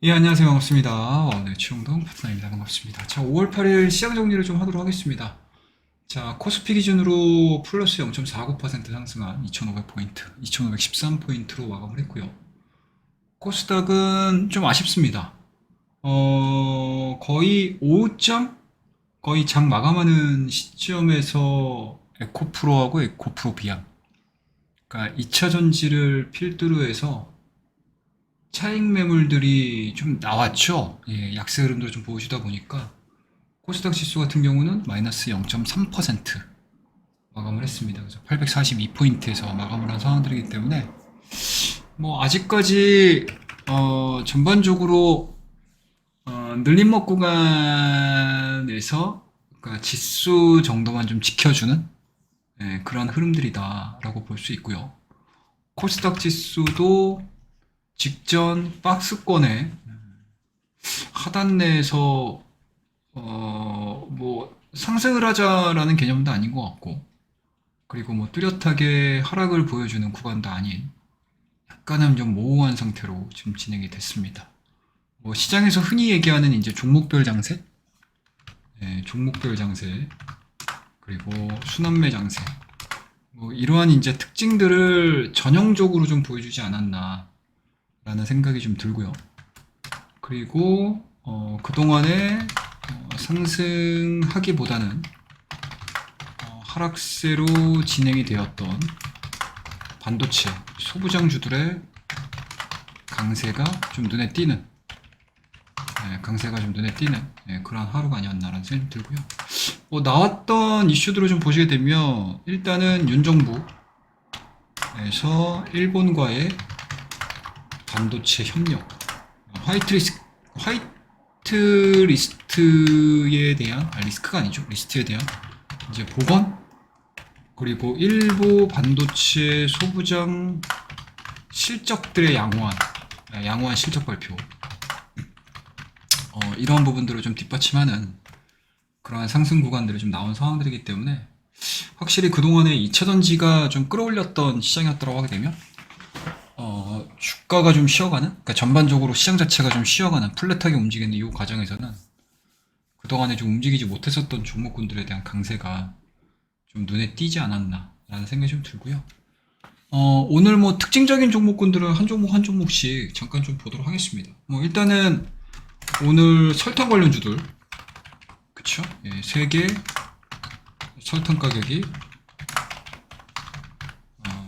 예, 안녕하세요. 반갑습니다. 네, 최영동 파트너입니다. 반갑습니다. 자, 5월 8일 시장 정리를 좀 하도록 하겠습니다. 자, 코스피 기준으로 플러스 0.49% 상승한 2,500포인트, 2,513포인트로 마감을 했고요. 코스닥은 좀 아쉽습니다. 거의 5점? 거의 장 마감하는 시점에서 에코프로하고 에코프로 비약. 그러니까 2차 전지를 필두로 해서 차익 매물들이 좀 나왔죠. 예, 약세 흐름도 좀 보여주다 보니까 코스닥 지수 같은 경우는 마이너스 0.3% 마감을 했습니다. 그래서 842포인트에서 마감을 한 상황들이기 때문에 뭐 아직까지 전반적으로 늘림목 구간에서 그러니까 지수 정도만 좀 지켜주는 그런 흐름들이다라고 볼 수 있고요. 코스닥 지수도 직전 박스권에 하단 내에서 뭐 상승을 하자라는 개념도 아닌 것 같고, 그리고 뭐 뚜렷하게 하락을 보여주는 구간도 아닌 약간은 좀 모호한 상태로 지금 진행이 됐습니다. 뭐 시장에서 흔히 얘기하는 이제 종목별 장세, 종목별 장세, 그리고 순환매 장세, 뭐 이러한 이제 특징들을 전형적으로 좀 보여주지 않았나 라는 생각이 좀 들고요. 그리고 그동안에 상승하기보다는 하락세로 진행이 되었던 반도체 소부장주들의 강세가 좀 눈에 띄는 그런 하루가 아니었나라는 생각이 들고요. 나왔던 이슈들을 좀 보시게 되면 일단은 윤 정부에서 일본과의 반도체 협력, 화이트 리스트에 대한, 리스크가 아니죠. 리스트에 대한 이제 복원, 그리고 일부 반도체 소부장 실적들의 양호한 실적 발표, 이러한 부분들을 좀 뒷받침하는 그러한 상승 구간들이 좀 나온 상황들이기 때문에 확실히 그동안에 2차 전지가 좀 끌어올렸던 시장이었다고 하게 되면 주가가 좀 쉬어가는, 그러니까 전반적으로 시장 자체가 좀 쉬어가는, 플랫하게 움직이는 이 과정에서는 그동안에 좀 움직이지 못했었던 종목군들에 대한 강세가 좀 눈에 띄지 않았나라는 생각이 좀 들고요. 오늘 뭐 특징적인 종목군들은 한 종목 한 종목씩 잠깐 좀 보도록 하겠습니다. 뭐 일단은 오늘 설탕 관련주들, 그쵸? 예, 세계 설탕 가격이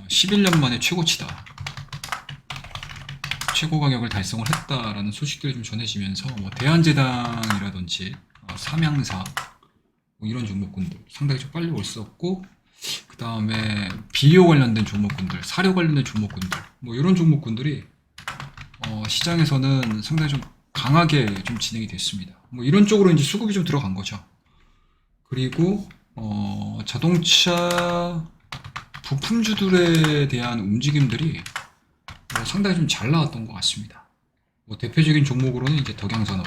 11년 만에 최고치다. 최고 가격을 달성을 했다라는 소식들이 좀 전해지면서 뭐 대한제당이라든지 삼양사 뭐 이런 종목군들 상당히 좀 빨리 올랐었고, 그 다음에 비료 관련된 종목군들, 사료 관련된 종목군들, 뭐 이런 종목군들이 시장에서는 상당히 좀 강하게 좀 진행이 됐습니다. 뭐 이런 쪽으로 이제 수급이 좀 들어간 거죠. 그리고 자동차 부품주들에 대한 움직임들이 상당히 좀 잘 나왔던 것 같습니다. 뭐 대표적인 종목으로는 이제 덕양산업,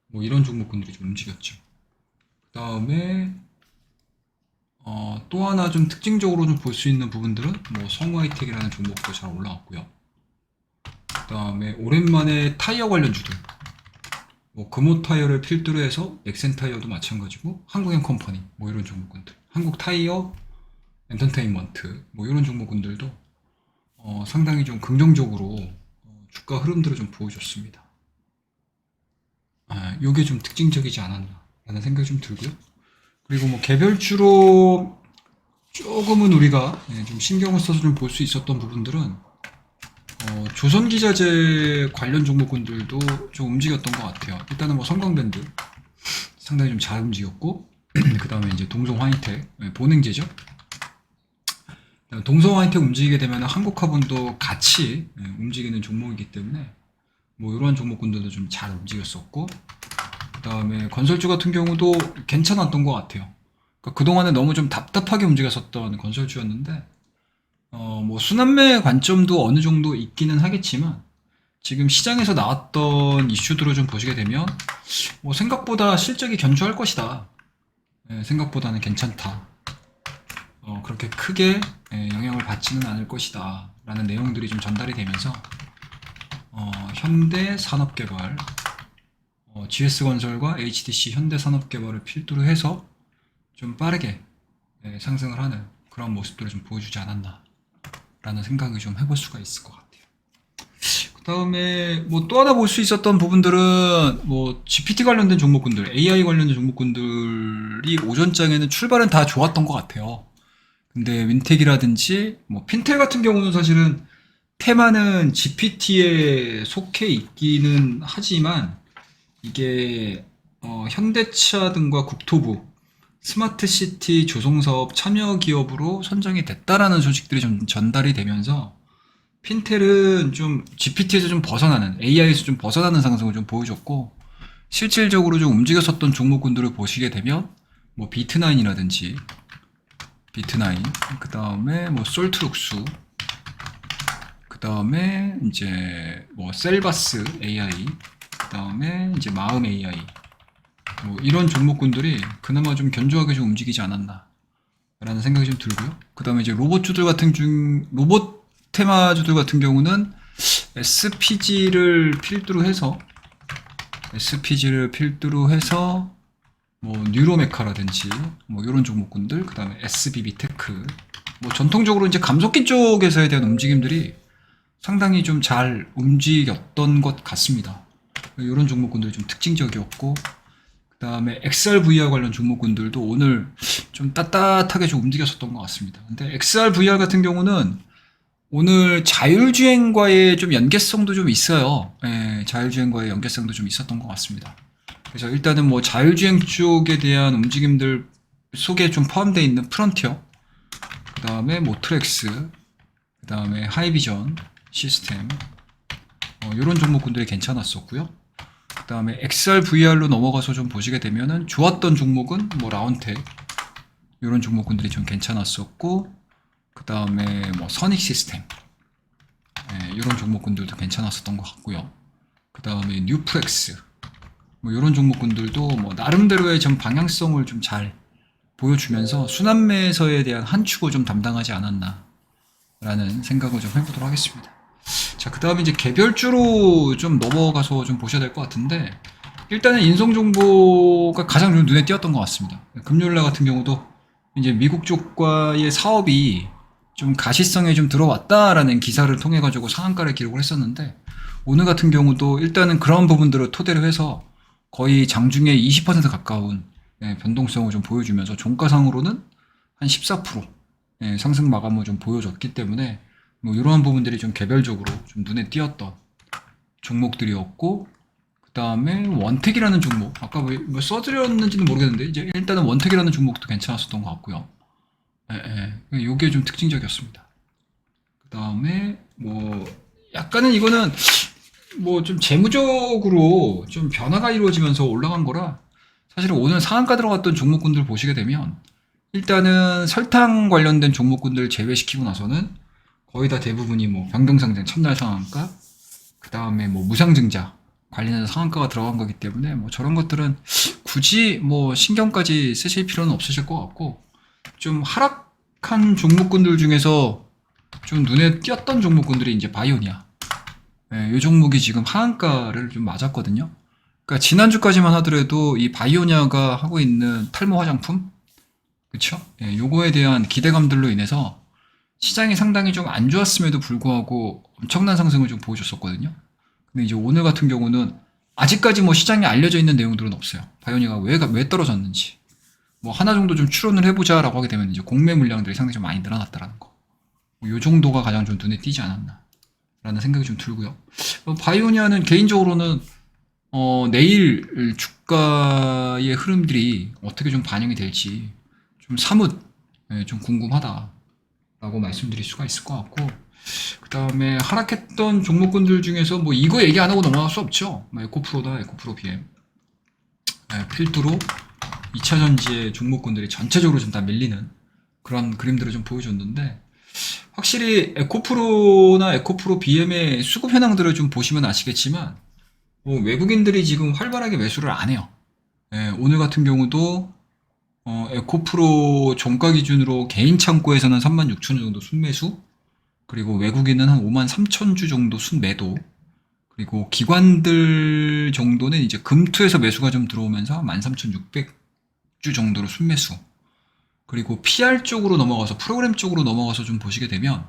뭐 이런 종목군들이 좀 움직였죠. 그 다음에 또 하나 좀 특징적으로 좀 볼 수 있는 부분들은 뭐 성우하이텍이라는 종목도 잘 올라왔고요. 그 다음에 오랜만에 타이어 관련주들, 뭐 금호 타이어를 필두로 해서 넥센 타이어도 마찬가지고 한국엔 컴퍼니, 뭐 이런 종목군들, 한국 타이어 엔터테인먼트, 뭐 이런 종목군들도 상당히 좀 긍정적으로 주가 흐름들을 좀 보여줬습니다. 요게 좀 특징적이지 않았나라는 생각이 좀 들고요. 그리고 뭐 개별주로 조금은 우리가 좀 신경을 써서 좀 볼 수 있었던 부분들은 조선기자재 관련 종목군들도 좀 움직였던 것 같아요. 일단은 뭐 성광밴드 상당히 좀 잘 움직였고, 그 다음에 이제 동성화이텍 보냉제죠. 동성화이텍 움직이게 되면 한국화분도 같이 움직이는 종목이기 때문에 뭐 이러한 종목군들도 좀 잘 움직였었고, 그 다음에 건설주 같은 경우도 괜찮았던 것 같아요. 그러니까 그동안에 너무 좀 답답하게 움직였었던 건설주였는데 뭐 순환매 관점도 어느 정도 있기는 하겠지만 지금 시장에서 나왔던 이슈들을 좀 보시게 되면 뭐 생각보다 실적이 견조할 것이다. 생각보다는 괜찮다. 그렇게 크게 영향을 받지는 않을 것이다 라는 내용들이 좀 전달이 되면서 현대산업개발, GS건설과 HDC 현대산업개발을 필두로 해서 좀 빠르게 상승을 하는 그런 모습들을 좀 보여주지 않았나 라는 생각을 좀 해볼 수가 있을 것 같아요. 그 다음에 뭐 또 하나 볼 수 있었던 부분들은 뭐 GPT 관련된 종목군들, AI 관련된 종목군들이 오전장에는 출발은 다 좋았던 것 같아요. 근데 윈텍이라든지 뭐 핀텔 같은 경우는 사실은 테마는 GPT에 속해 있기는 하지만 이게 현대차 등과 국토부 스마트시티 조성사업 참여 기업으로 선정이 됐다라는 소식들이 좀 전달이 되면서 핀텔은 좀 GPT에서 좀 벗어나는, AI에서 좀 벗어나는 상승을 좀 보여줬고, 실질적으로 좀 움직였었던 종목군들을 보시게 되면 뭐 비트나인이라든지 비트나인, 그 다음에 뭐 솔트룩스, 그 다음에 이제 뭐 셀바스 AI, 그 다음에 이제 마음 AI, 뭐 이런 종목군들이 그나마 좀 견조하게 좀 움직이지 않았나 라는 생각이 좀 들고요. 그 다음에 이제 로봇 테마주들 같은 경우는 SPG를 필두로 해서 뭐 뉴로메카라든지 뭐 이런 종목군들, 그 다음에 SBB테크, 뭐 전통적으로 이제 감속기 쪽에서에 대한 움직임들이 상당히 좀 잘 움직였던 것 같습니다. 이런 종목군들이 좀 특징적이었고, 그 다음에 XRVR 관련 종목군들도 오늘 좀 따뜻하게 좀 움직였었던 것 같습니다. 근데 XRVR 같은 경우는 오늘 자율주행과의 좀 연계성도 좀 있어요. 예, 자율주행과의 연계성도 좀 있었던 것 같습니다. 그래서 일단은 뭐 자율주행 쪽에 대한 움직임들 속에 좀 포함되어 있는 프론티어, 그 다음에 모트렉스, 그 다음에 하이비전 시스템, 이런 종목군들이 괜찮았었고요. 그 다음에 XRVR로 넘어가서 좀 보시게 되면은 좋았던 종목은 뭐 라운텍, 이런 종목군들이 좀 괜찮았었고, 그 다음에 뭐 선익 시스템, 이런 종목군들도 괜찮았었던 것 같고요. 그 다음에 뉴프렉스, 뭐 이런 종목군들도 뭐 나름대로의 좀 방향성을 좀 잘 보여주면서 순환매에서에 대한 한 축을 좀 담당하지 않았나 라는 생각을 좀 해보도록 하겠습니다. 자, 그 다음에 이제 개별주로 좀 넘어가서 좀 보셔야 될 것 같은데, 일단은 인성정보가 가장 좀 눈에 띄었던 것 같습니다. 금요일날 같은 경우도 이제 미국 쪽과의 사업이 좀 가시성에 좀 들어왔다라는 기사를 통해 가지고 상한가를 기록을 했었는데, 오늘 같은 경우도 일단은 그런 부분들을 토대로 해서 거의 장중에 20% 가까운 변동성을 좀 보여주면서 종가상으로는 한 14% 상승 마감을 좀 보여줬기 때문에 뭐 이러한 부분들이 좀 개별적으로 좀 눈에 띄었던 종목들이었고, 그 다음에 원택이라는 종목, 아까 뭐 써드렸는지는 모르겠는데 이제 일단은 원택이라는 종목도 괜찮았었던 것 같고요. 요게 좀 특징적이었습니다. 그 다음에 뭐 약간은 이거는 뭐 좀 재무적으로 좀 변화가 이루어지면서 올라간 거라, 사실은 오늘 상한가 들어갔던 종목군들 보시게 되면 일단은 설탕 관련된 종목군들 제외시키고 나서는 거의 다 대부분이 뭐 변경상장 첫날 상한가, 그 다음에 뭐 무상증자 관련해서 상한가가 들어간 거기 때문에 뭐 저런 것들은 굳이 뭐 신경까지 쓰실 필요는 없으실 것 같고, 좀 하락한 종목군들 중에서 좀 눈에 띄었던 종목군들이 이제 바이오니아, 이 종목이 지금 하한가를 좀 맞았거든요. 그러니까 지난주까지만 하더라도 이 바이오니아가 하고 있는 탈모 화장품, 그쵸? 요거에 대한 기대감들로 인해서 시장이 상당히 좀 안 좋았음에도 불구하고 엄청난 상승을 좀 보여줬었거든요. 근데 이제 오늘 같은 경우는 아직까지 뭐 시장에 알려져 있는 내용들은 없어요. 바이오니아가 왜 떨어졌는지. 뭐 하나 정도 좀 추론을 해보자라고 하게 되면 이제 공매 물량들이 상당히 좀 많이 늘어났다라는 거. 요 정도가 가장 좀 눈에 띄지 않았나 라는 생각이 좀 들고요. 바이오니아는 개인적으로는 내일 주가의 흐름들이 어떻게 좀 반영이 될지 좀 사뭇 좀 궁금하다라고 말씀드릴 수가 있을 것 같고, 그 다음에 하락했던 종목군들 중에서 뭐 이거 얘기 안 하고 넘어갈 수 없죠. 뭐 에코프로다, 에코프로 BM, 필두로 2차전지의 종목군들이 전체적으로 좀 다 밀리는 그런 그림들을 좀 보여줬는데, 확실히 에코프로나 에코프로 BM의 수급 현황들을 좀 보시면 아시겠지만 뭐 외국인들이 지금 활발하게 매수를 안 해요. 오늘 같은 경우도 에코프로 종가 기준으로 개인 창고에서는 36,000주 정도 순매수, 그리고 외국인은 한 53,000주 정도 순매도, 그리고 기관들 정도는 이제 금투에서 매수가 좀 들어오면서 13,600주 정도로 순매수. 그리고 PR 쪽으로 넘어가서 프로그램 쪽으로 넘어가서 좀 보시게 되면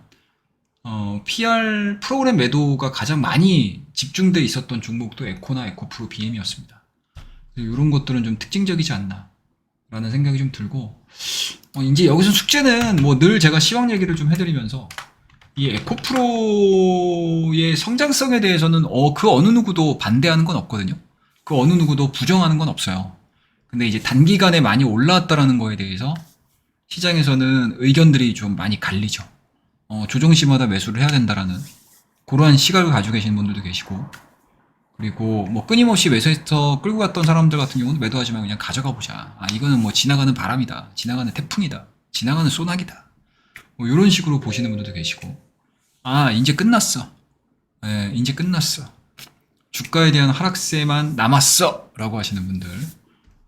PR 프로그램 매도가 가장 많이 집중돼 있었던 종목도 에코나 에코프로 BM이었습니다. 이런 것들은 좀 특징적이지 않나 라는 생각이 좀 들고 이제 여기서 숙제는 뭐 늘 제가 시황 얘기를 좀 해드리면서 이 에코프로의 성장성에 대해서는 그 어느 누구도 반대하는 건 없거든요. 그 어느 누구도 부정하는 건 없어요. 근데 이제 단기간에 많이 올라왔다라는 거에 대해서 시장에서는 의견들이 좀 많이 갈리죠. 조정시마다 매수를 해야 된다라는 그러한 시각을 가지고 계시는 분들도 계시고, 그리고 뭐 끊임없이 매수해서 끌고 갔던 사람들 같은 경우는 매도하지 말고 그냥 가져가 보자. 이거는 뭐 지나가는 바람이다, 지나가는 태풍이다, 지나가는 소나기다, 뭐 이런 식으로 보시는 분들도 계시고, 이제 끝났어. 이제 끝났어. 주가에 대한 하락세만 남았어 라고 하시는 분들,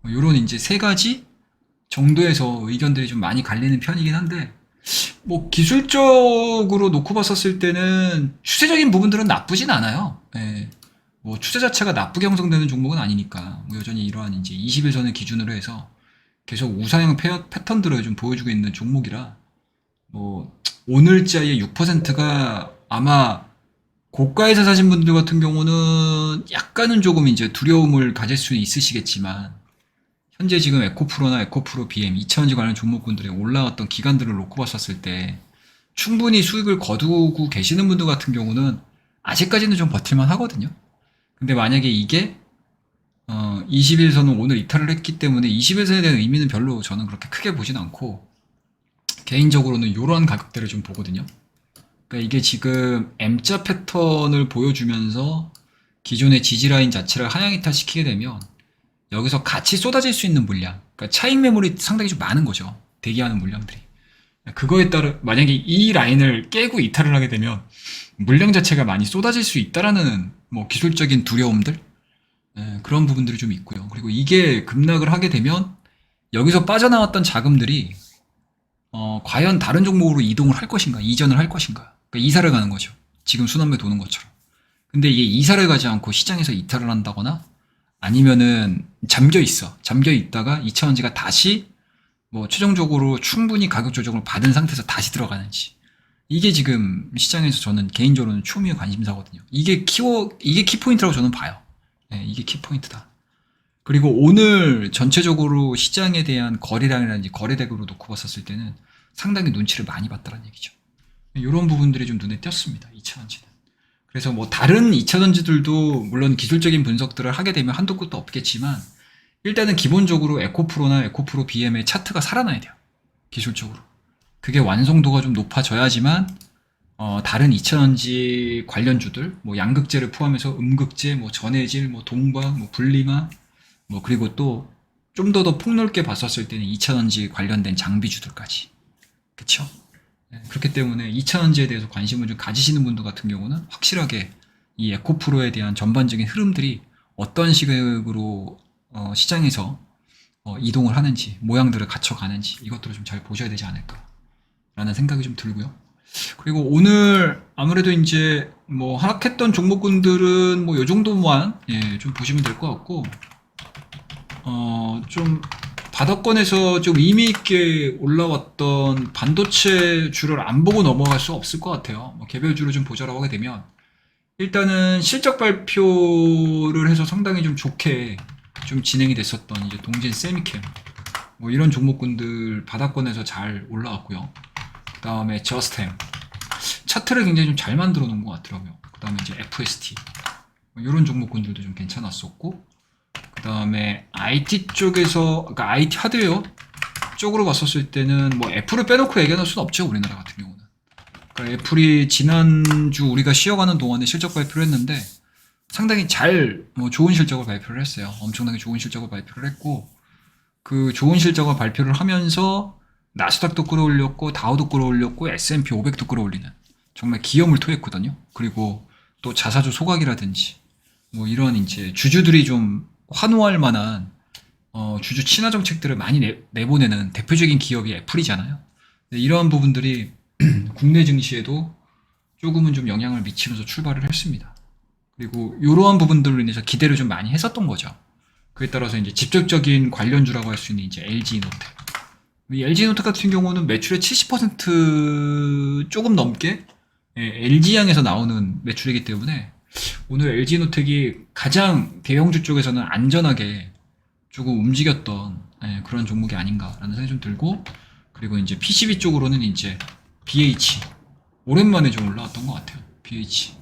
뭐 이런 이제 세 가지 정도에서 의견들이 좀 많이 갈리는 편이긴 한데, 뭐 기술적으로 놓고 봤었을 때는 추세적인 부분들은 나쁘진 않아요. 뭐 추세 자체가 나쁘게 형성되는 종목은 아니니까 뭐 여전히 이러한 이제 20일선을 기준으로 해서 계속 우상향 패턴들을 좀 보여주고 있는 종목이라, 뭐 오늘자의 6%가 아마 고가에서 사신 분들 같은 경우는 약간은 조금 이제 두려움을 가질 수 있으시겠지만, 현재 지금 에코프로나 에코프로 BM 2000원지 관련 종목군들이 올라왔던 기간들을 놓고 봤었을 때 충분히 수익을 거두고 계시는 분들 같은 경우는 아직까지는 좀 버틸만 하거든요. 근데 만약에 이게 20일선은 오늘 이탈을 했기 때문에 20일선에 대한 의미는 별로 저는 그렇게 크게 보진 않고, 개인적으로는 이러한 가격대를 좀 보거든요. 그러니까 이게 지금 M자 패턴을 보여주면서 기존의 지지라인 자체를 하향 이탈시키게 되면 여기서 같이 쏟아질 수 있는 물량, 그러니까 차익 매물이 상당히 좀 많은 거죠. 대기하는 물량들이. 그거에 따라 만약에 이 라인을 깨고 이탈을 하게 되면 물량 자체가 많이 쏟아질 수 있다라는 뭐 기술적인 두려움들, 그런 부분들이 좀 있고요. 그리고 이게 급락을 하게 되면 여기서 빠져나왔던 자금들이 과연 다른 종목으로 이동을 할 것인가, 이전을 할 것인가. 그러니까 이사를 가는 거죠. 지금 순환매 도는 것처럼. 근데 이게 이사를 가지 않고 시장에서 이탈을 한다거나 아니면은 잠겨 있다가 2000원지가 다시 뭐 최종적으로 충분히 가격 조정을 받은 상태에서 다시 들어가는지, 이게 지금 시장에서 저는 개인적으로는 초미의 관심사거든요. 이게 키포인트라고 저는 봐요. 이게 키포인트다. 그리고 오늘 전체적으로 시장에 대한 거래량이라든지 거래대금으로 놓고 봤었을 때는 상당히 눈치를 많이 봤다는 얘기죠. 이런 부분들이 좀 눈에 띄었습니다. 2000원지는. 그래서 뭐 다른 2차전지들도 물론 기술적인 분석들을 하게 되면 한도 끝도 없겠지만, 일단은 기본적으로 에코프로나 에코프로 BM의 차트가 살아나야 돼요. 기술적으로. 그게 완성도가 좀 높아져야지만 다른 2차전지 관련주들, 뭐 양극재를 포함해서 음극재, 뭐 전해질, 뭐 동박, 뭐 분리마, 뭐 그리고 또 좀 더 폭넓게 봤었을 때는 2차전지 관련된 장비주들까지. 그쵸? 그렇기 때문에 2차전지에 대해서 관심을 좀 가지시는 분들 같은 경우는 확실하게 이 에코프로에 대한 전반적인 흐름들이 어떤 식으로 시장에서 이동을 하는지, 모양들을 갖춰가는지, 이것들을 좀 잘 보셔야 되지 않을까라는 생각이 좀 들고요. 그리고 오늘 아무래도 이제 뭐 하락했던 종목군들은 뭐 요 정도만 좀 보시면 될 것 같고, 좀 바닥권에서 좀 의미있게 올라왔던 반도체 주를 안 보고 넘어갈 수 없을 것 같아요. 뭐 개별주를 좀 보자라고 하게 되면, 일단은 실적 발표를 해서 상당히 좀 좋게 좀 진행이 됐었던 이제 동진 세미캠, 뭐 이런 종목군들 바닥권에서 잘 올라왔고요. 그 다음에 저스템 차트를 굉장히 좀 잘 만들어 놓은 것 같더라고요. 그 다음에 이제 FST, 뭐 이런 종목군들도 좀 괜찮았었고, 그 다음에 IT 쪽에서, 그러니까 IT 하드웨어 쪽으로 봤었을 때는 뭐 애플을 빼놓고 얘기할 수는 없죠, 우리나라 같은 경우는. 그러니까 애플이 지난주 우리가 쉬어가는 동안에 실적 발표를 했는데 상당히 뭐 좋은 실적을 발표를 했어요. 엄청나게 좋은 실적을 발표를 했고, 그 좋은 실적을 발표를 하면서 나스닥도 끌어올렸고, 다우도 끌어올렸고, S&P 500도 끌어올리는 정말 기염을 토했거든요. 그리고 또 자사주 소각이라든지 뭐 이런 이제 주주들이 좀 환호할 만한 주주 친화 정책들을 많이 내보내는 대표적인 기업이 애플이잖아요. 이러한 부분들이 국내 증시에도 조금은 좀 영향을 미치면서 출발을 했습니다. 그리고 이러한 부분들로 인해서 기대를 좀 많이 했었던 거죠. 그에 따라서 이제 직접적인 관련주라고 할 수 있는 이제 LG노텍. 이 LG노텍 같은 경우는 매출의 70% 조금 넘게 LG향에서 나오는 매출이기 때문에 오늘 LG노텍이 가장 대형주 쪽에서는 안전하게 조금 움직였던 그런 종목이 아닌가라는 생각이 좀 들고, 그리고 이제 PCB 쪽으로는 이제 BH 오랜만에 좀 올라왔던 것 같아요. BH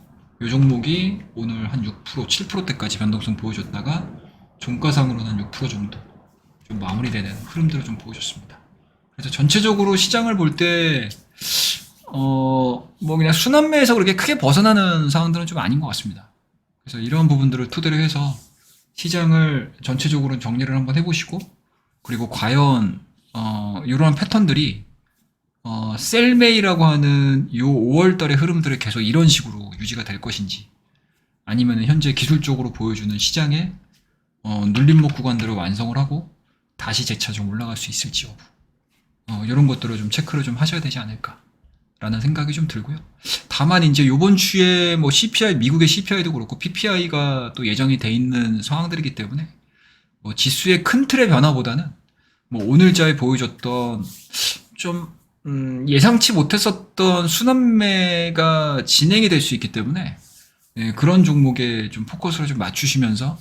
이 종목이 오늘 한 6%, 7%대까지 변동성 보여줬다가 종가상으로는 6% 정도 좀 마무리되는 흐름들을 좀 보여줬습니다. 그래서 전체적으로 시장을 볼 때 뭐 그냥 순환매에서 그렇게 크게 벗어나는 상황들은 좀 아닌 것 같습니다. 그래서 이런 부분들을 토대로 해서 시장을 전체적으로 정리를 한번 해보시고, 그리고 과연 이러한 패턴들이 셀메이라고 하는 요 5월달의 흐름들이 계속 이런 식으로 유지가 될 것인지, 아니면 현재 기술적으로 보여주는 시장의 눌림목 구간들을 완성을 하고 다시 재차 좀 올라갈 수 있을지 여부, 이런 것들을 좀 체크를 좀 하셔야 되지 않을까라는 생각이 좀 들고요. 다만 이제 요번 주에 뭐 CPI, 미국의 CPI도 그렇고 PPI가 또 예정이 돼 있는 상황들이기 때문에 뭐 지수의 큰 틀의 변화보다는 뭐 오늘자에 보여줬던 좀 예상치 못했었던 순환매가 진행이 될 수 있기 때문에 그런 종목에 좀 포커스를 좀 맞추시면서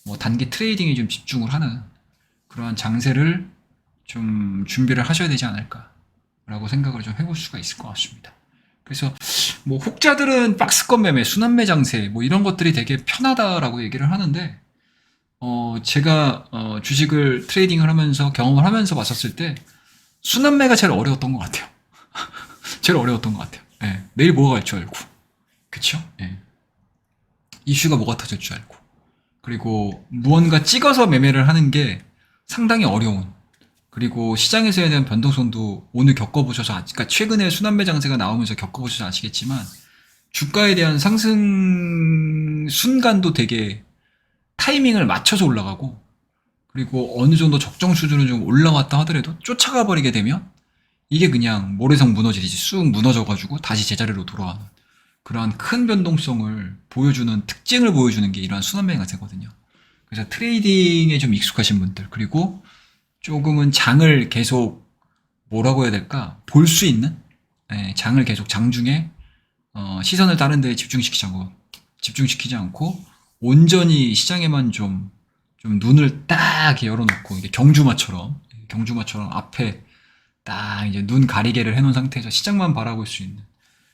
뭐 단기 트레이딩에 좀 집중을 하는 그러한 장세를 좀 준비를 하셔야 되지 않을까라고 생각을 좀 해볼 수가 있을 것 같습니다. 그래서 뭐 혹자들은 박스권 매매, 순환매 장세 뭐 이런 것들이 되게 편하다라고 얘기를 하는데, 제가 주식을 트레이딩을 하면서 경험을 하면서 봤었을 때 순환매가 제일 어려웠던 것 같아요. 제일 어려웠던 것 같아요. 내일 뭐가 갈 줄 알고, 그쵸? 이슈가 뭐가 터질 줄 알고, 그리고 무언가 찍어서 매매를 하는 게 상당히 어려운, 그리고 시장에서에 대한 변동성도 오늘 겪어보셔서, 그러니까 최근에 순환매 장세가 나오면서 겪어보셔서 아시겠지만 주가에 대한 상승 순간도 되게 타이밍을 맞춰서 올라가고, 그리고 어느 정도 적정 수준을 좀 올라왔다 하더라도 쫓아가 버리게 되면 이게 그냥 모래성 무너지듯이 쑥 무너져가지고 다시 제자리로 돌아가는 그러한 큰 변동성을 보여주는, 특징을 보여주는 게 이러한 순환매 장세거든요. 그래서 트레이딩에 좀 익숙하신 분들, 그리고 조금은 장을 계속 뭐라고 해야 될까, 볼 수 있는, 장을 계속 장중에 시선을 다른 데에 집중시키지 않고 온전히 시장에만 좀 눈을 딱 열어놓고, 이게 경주마처럼 앞에 딱 이제 눈 가리개를 해놓은 상태에서 시장만 바라볼 수 있는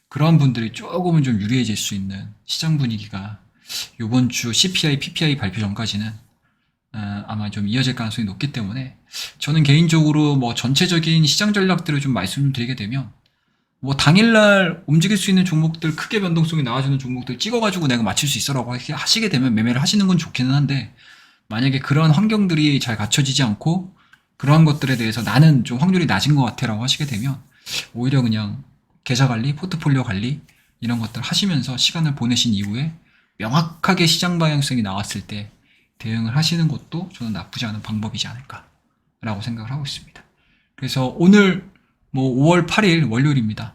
그런 분들이 조금은 좀 유리해질 수 있는 시장 분위기가 이번 주 CPI, PPI 발표 전까지는 아마 좀 이어질 가능성이 높기 때문에, 저는 개인적으로 뭐 전체적인 시장 전략들을 좀 말씀드리게 되면, 뭐 당일날 움직일 수 있는 종목들, 크게 변동성이 나와주는 종목들 찍어가지고 내가 맞출 수 있어라고 하시게 되면 매매를 하시는 건 좋기는 한데, 만약에 그런 환경들이 잘 갖춰지지 않고 그러한 것들에 대해서 나는 좀 확률이 낮은 것 같아라고 하시게 되면 오히려 그냥 계좌 관리, 포트폴리오 관리 이런 것들 하시면서 시간을 보내신 이후에 명확하게 시장 방향성이 나왔을 때 대응을 하시는 것도 저는 나쁘지 않은 방법이지 않을까라고 생각을 하고 있습니다. 그래서 오늘 뭐 5월 8일 월요일입니다.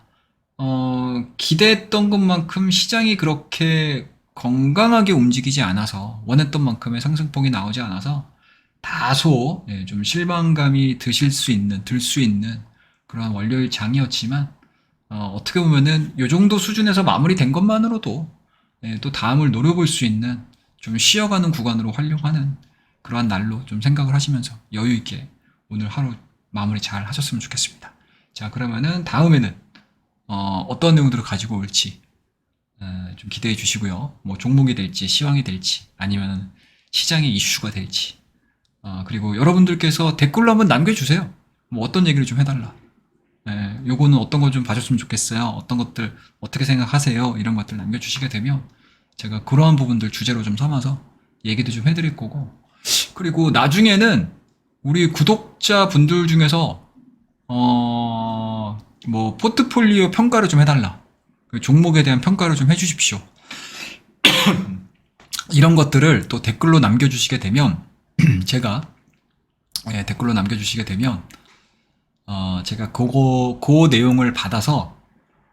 기대했던 것만큼 시장이 그렇게 건강하게 움직이지 않아서, 원했던 만큼의 상승폭이 나오지 않아서 다소 좀 실망감이 들 수 있는 그런 월요일 장이었지만, 어떻게 보면은 이 정도 수준에서 마무리된 것만으로도 또 다음을 노려볼 수 있는, 좀 쉬어가는 구간으로 활용하는 그러한 날로 좀 생각을 하시면서 여유 있게 오늘 하루 마무리 잘 하셨으면 좋겠습니다. 자, 그러면은 다음에는 어떤 내용들을 가지고 올지 좀 기대해 주시고요. 뭐 종목이 될지, 시황이 될지, 아니면 시장의 이슈가 될지, 그리고 여러분들께서 댓글로 한번 남겨주세요. 뭐 어떤 얘기를 좀 해달라, 요거는 어떤 거 좀 봐줬으면 좋겠어요, 어떤 것들 어떻게 생각하세요, 이런 것들 남겨주시게 되면 제가 그러한 부분들 주제로 좀 삼아서 얘기도 좀 해드릴 거고, 그리고 나중에는 우리 구독자 분들 중에서 뭐 포트폴리오 평가를 좀 해달라, 그 종목에 대한 평가를 좀 해주십시오. 이런 것들을 또 댓글로 남겨주시게 되면 제가 댓글로 남겨주시게 되면 제가 그 내용을 받아서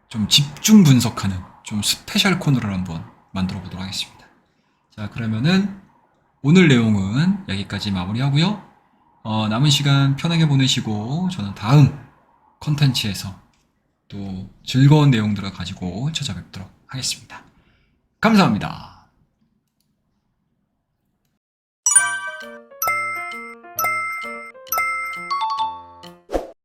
좀 집중 분석하는 좀 스페셜 코너를 한번 만들어 보도록 하겠습니다. 자, 그러면은 오늘 내용은 여기까지 마무리하고요. 남은 시간 편하게 보내시고 저는 다음 컨텐츠에서 또 즐거운 내용들을 가지고 찾아뵙도록 하겠습니다. 감사합니다.